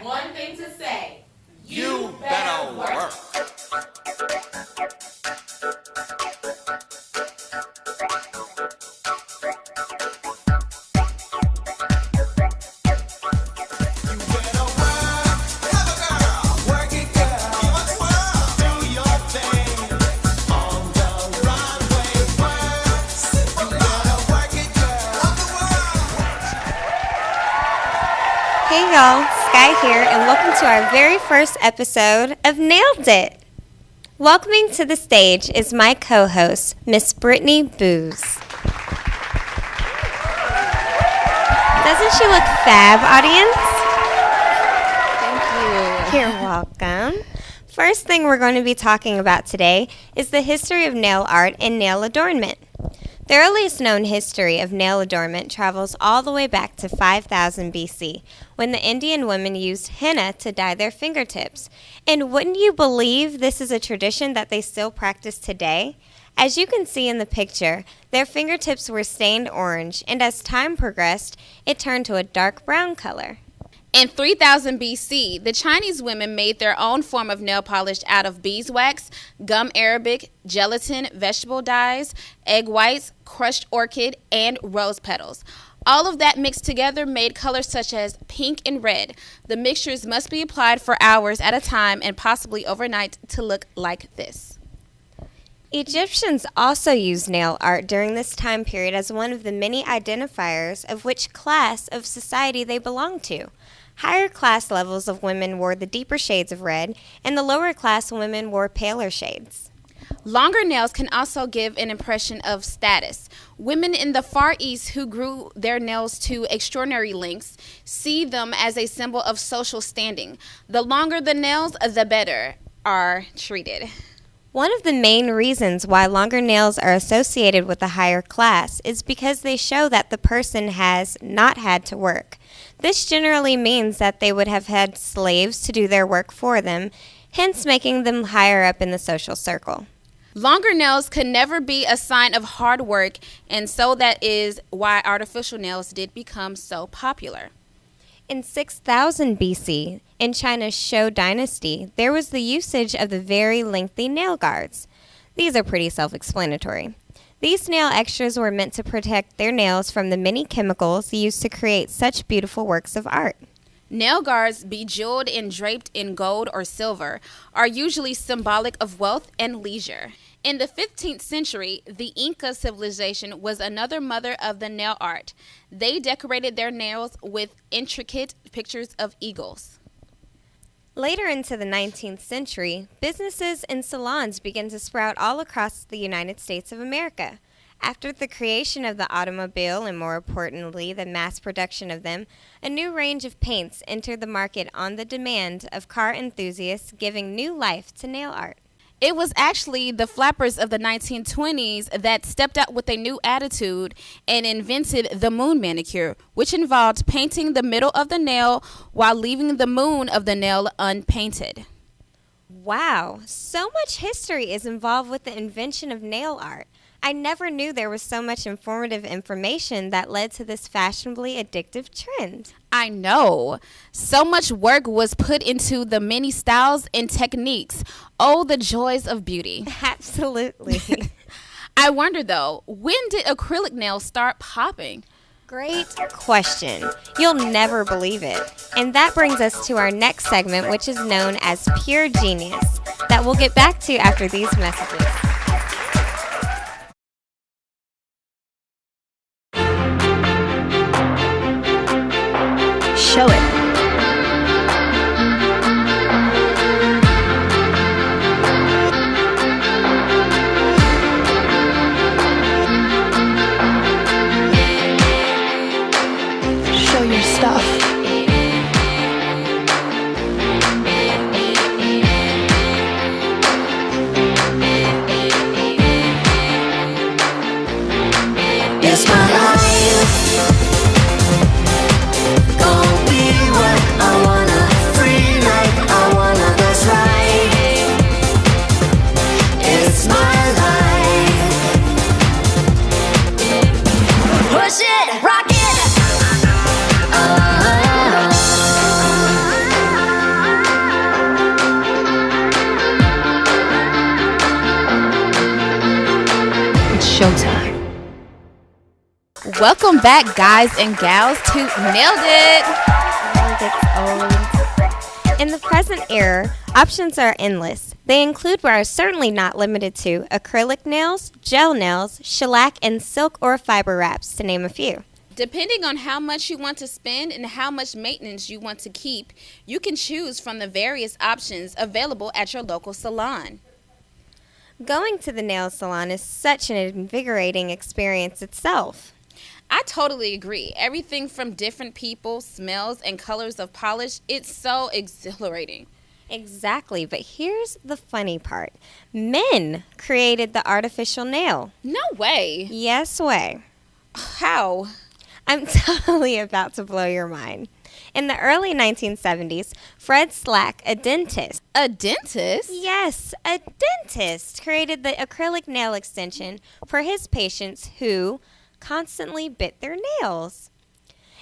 one thing to say. You better work. Hey y'all, Sky here, and welcome to our very first episode of Nailed It. Welcoming to the stage is my co-host, Miss Brittany Booz. Doesn't she look fab, audience? Thank you. You're welcome. First thing we're going to be talking about today is the history of nail art and nail adornment. The earliest known history of nail adornment travels all the way back to 5000 BC, when the Indian women used henna to dye their fingertips. And wouldn't you believe this is a tradition that they still practice today? As you can see in the picture, their fingertips were stained orange, and as time progressed, it turned to a dark brown color. In 3000 BC, the Chinese women made their own form of nail polish out of beeswax, gum arabic, gelatin, vegetable dyes, egg whites, crushed orchid, and rose petals. All of that mixed together made colors such as pink and red. The mixtures must be applied for hours at a time and possibly overnight to look like this. Egyptians also used nail art during this time period as one of the many identifiers of which class of society they belonged to. Higher class levels of women wore the deeper shades of red, and the lower class women wore paler shades. Longer nails can also give an impression of status. Women in the Far East who grew their nails to extraordinary lengths see them as a symbol of social standing. The longer the nails, the better are treated. One of the main reasons why longer nails are associated with the higher class is because they show that the person has not had to work. This generally means that they would have had slaves to do their work for them, hence making them higher up in the social circle. Longer nails could never be a sign of hard work, and so that is why artificial nails did become so popular. In 6000 BC, in China's Shou dynasty, there was the usage of the very lengthy nail guards. These are pretty self-explanatory. These nail extras were meant to protect their nails from the many chemicals used to create such beautiful works of art. Nail guards, bejeweled and draped in gold or silver, are usually symbolic of wealth and leisure. In the 15th century, the Inca civilization was another mother of the nail art. They decorated their nails with intricate pictures of eagles. Later into the 19th century, businesses and salons began to sprout all across the United States of America. After the creation of the automobile and, more importantly, the mass production of them, a new range of paints entered the market on the demand of car enthusiasts, giving new life to nail art. It was actually the flappers of the 1920s that stepped out with a new attitude and invented the moon manicure, which involved painting the middle of the nail while leaving the moon of the nail unpainted. Wow, so much history is involved with the invention of nail art. I never knew there was so much informative information that led to this fashionably addictive trend. I know. So much work was put into the many styles and techniques. Oh, the joys of beauty. Absolutely. I wonder, though, when did acrylic nails start popping? Great question. You'll never believe it. And that brings us to our next segment, which is known as Pure Genius, that we'll get back to after these messages. Show it. Show your stuff. It's my life. Gonna be what I wanna, free like I wanna, that's right. It's my life. Push it, rock it. Welcome back, guys and gals, to Nailed It. In the present era, options are endless. They include but are certainly not limited to acrylic nails, gel nails, shellac, and silk or fiber wraps, to name a few. Depending on how much you want to spend and how much maintenance you want to keep, you can choose from the various options available at your local salon. Going to the nail salon is such an invigorating experience itself. I totally agree. Everything from different people, smells, and colors of polish, it's so exhilarating. Exactly, but here's the funny part. Men created the artificial nail. No way. Yes way. How? I'm totally about to blow your mind. In the early 1970s, Fred Slack, a dentist, A dentist? yes, a dentist, created the acrylic nail extension for his patients who constantly bit their nails.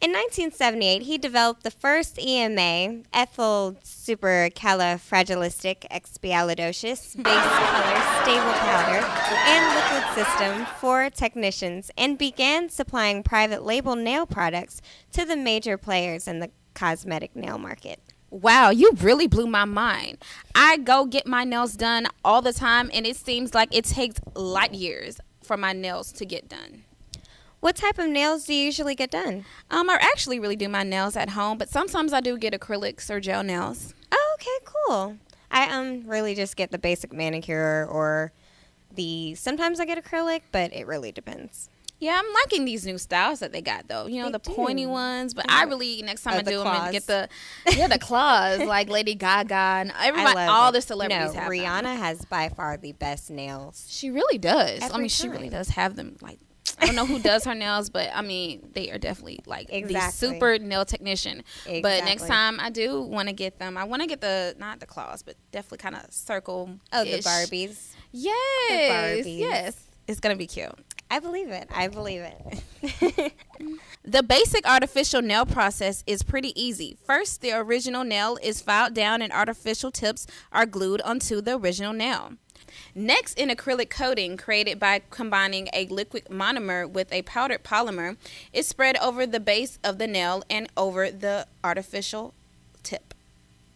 In 1978, he developed the first EMA, ethyl supercalifragilisticexpialidocious, base color, stable powder, and liquid system for technicians and began supplying private label nail products to the major players in the cosmetic nail market. Wow, you really blew my mind. I go get my nails done all the time, and it seems like it takes light years for my nails to get done. What type of nails do you usually get done? I actually really do my nails at home, but sometimes I do get acrylics or gel nails. Oh, okay, cool. I really just get the basic manicure or sometimes I get acrylic, but it really depends. Yeah, I'm liking these new styles that they got, though. You know, They the pointy do. ones. But I really, next time I the do them, and claws. get the claws, like Lady Gaga and everybody, I love all it. the celebrities No, have them. Rihanna has by far the best nails. She really does. I Every mean, she really time. does have them. Like, I don't know who does her nails, but I mean, they are definitely like the Exactly. super nail technician. But next Exactly. time I do want to get them. I want to get not the claws, but definitely kind of circle. Oh, the Barbies. Yes, Barbies. yes, it's gonna be cute. I believe it. I believe it. The basic artificial nail process is pretty easy. First, the original nail is filed down and artificial tips are glued onto the original nail. Next, an acrylic coating created by combining a liquid monomer with a powdered polymer is spread over the base of the nail and over the artificial tip.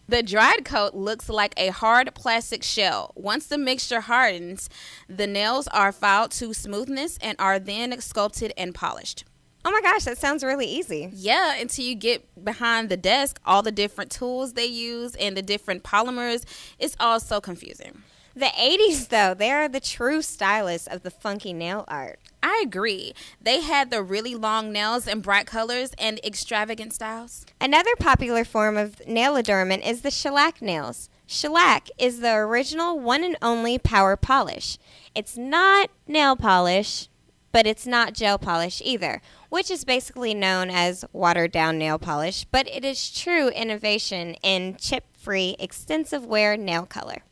The dried coat looks like a hard plastic shell. Once the mixture hardens, the nails are filed to smoothness and are then sculpted and polished. Oh my gosh, that sounds really easy. Yeah, until you get behind the desk, all the different tools they use and the different polymers, it's all so confusing. The 80s, though, they are the true stylists of the funky nail art. I agree. They had the really long nails and bright colors and extravagant styles. Another popular form of nail adornment is the shellac nails. Shellac is the original one and only power polish. It's not nail polish, but it's not gel polish either, which is basically known as watered down nail polish, but it is true innovation in chip-free extensive wear nail color.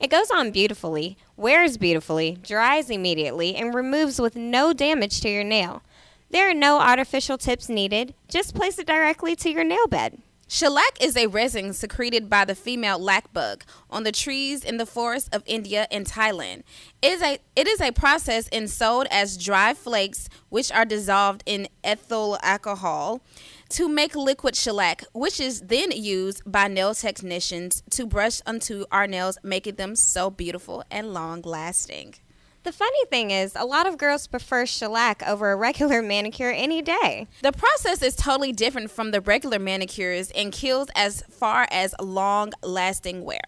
It goes on beautifully, wears beautifully, dries immediately, and removes with no damage to your nail. There are no artificial tips needed. Just place it directly to your nail bed. Shellac is a resin secreted by the female lac bug on the trees in the forests of India and Thailand. It is a process and sold as dry flakes, which are dissolved in ethyl alcohol to make liquid shellac, which is then used by nail technicians to brush onto our nails, making them so beautiful and long-lasting. The funny thing is, a lot of girls prefer shellac over a regular manicure any day. The process is totally different from the regular manicures and kills as far as long-lasting wear.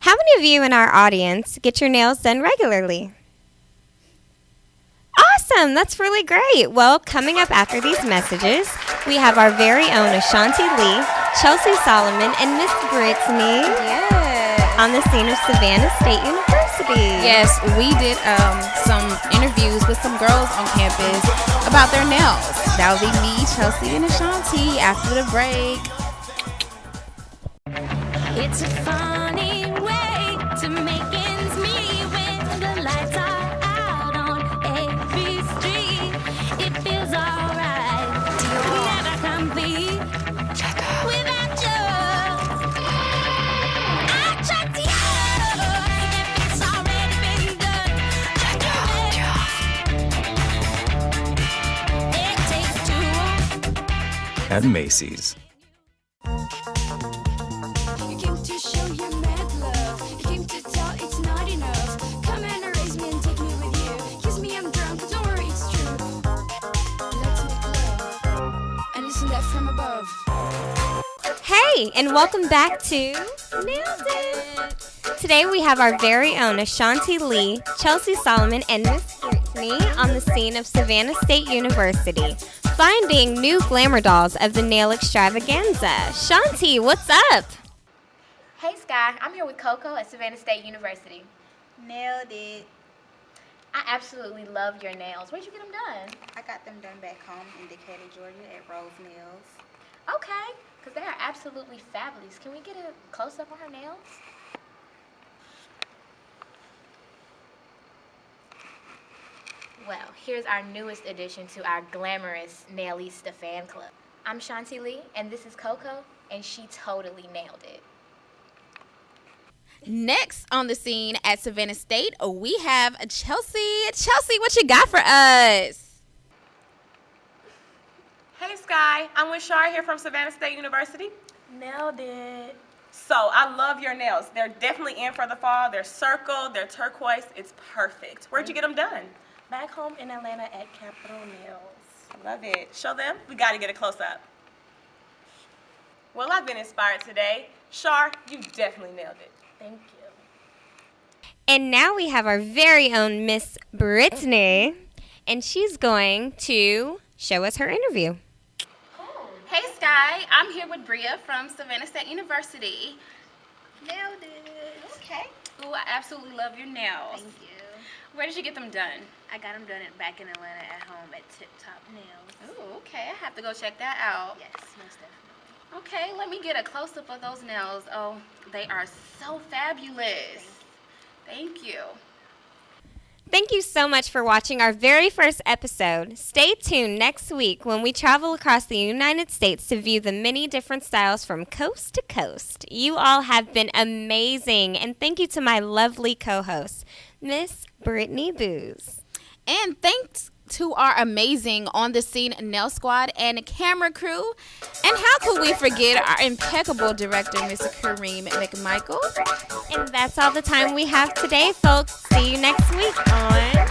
How many of you in our audience get your nails done regularly? Awesome! That's really great. Well, coming up after these messages, we have our very own Ashanti Lee, Chelsea Solomon, and Miss Brittany on the scene of Savannah State University. Yes, we did some interviews with some girls on campus about their nails. That'll be me, Chelsea, and Ashanti after the break. It's a funny way to make ends meet when the lights are out on every street. It feels alright, never complete without you. I checked you if it's already been done. Are you ready? at Macy's. You came to show your mad love. You came to tell it's not enough. Come and erase me and take me with you. Kiss me, I'm drunk, don't worry, it's true. Let's make love and listen that from above. Hey, and welcome back to Nailed It! Today we have our very own Ashanti Lee, Chelsea Solomon, and Miss Brittany on the scene of Savannah State University, finding new glamour dolls of the nail extravaganza. Shanti, what's up? Hey Sky, I'm here with Coco at Savannah State University. Nailed it. I absolutely love your nails. Where'd you get them done? I got them done back home in Decatur, Georgia at Rose Nails. Okay, because they are absolutely fabulous. Can we get a close-up on her nails? Well, here's our newest addition to our glamorous Nailista fan club. I'm Shanti Lee, and this is Coco, and she totally nailed it. Next on the scene at Savannah State, we have Chelsea. Chelsea, what you got for us? Hey Sky, I'm with Shar here from Savannah State University. Nailed it. So I love your nails. They're definitely in for the fall. They're circle, they're turquoise. It's perfect. Where'd you get them done? Back home in Atlanta at Capitol Nails. Love it. Show them. We got to get a close-up. Well, I've been inspired today. Shar, you definitely nailed it. Thank you. And now we have our very own Miss Brittany, and she's going to show us her interview. Hey Sky, I'm here with Bria from Savannah State University. Nailed it. Okay. Ooh, I absolutely love your nails. Thank you. Where did you get them done? I got them done back in Atlanta at home at Tip Top Nails. Ooh, okay. I have to go check that out. Yes, most definitely. Okay, let me get a close-up of those nails. Oh, they are so fabulous. Thank you. Thank you so much for watching our very first episode. Stay tuned next week when we travel across the United States to view the many different styles from coast to coast. You all have been amazing, and thank you to my lovely co-host, Miss Brittany Booz. And thanks to our amazing on-the-scene nail squad and camera crew. And how could we forget our impeccable director, Mr. Kareem McMichael? And that's all the time we have today, folks. See you next week on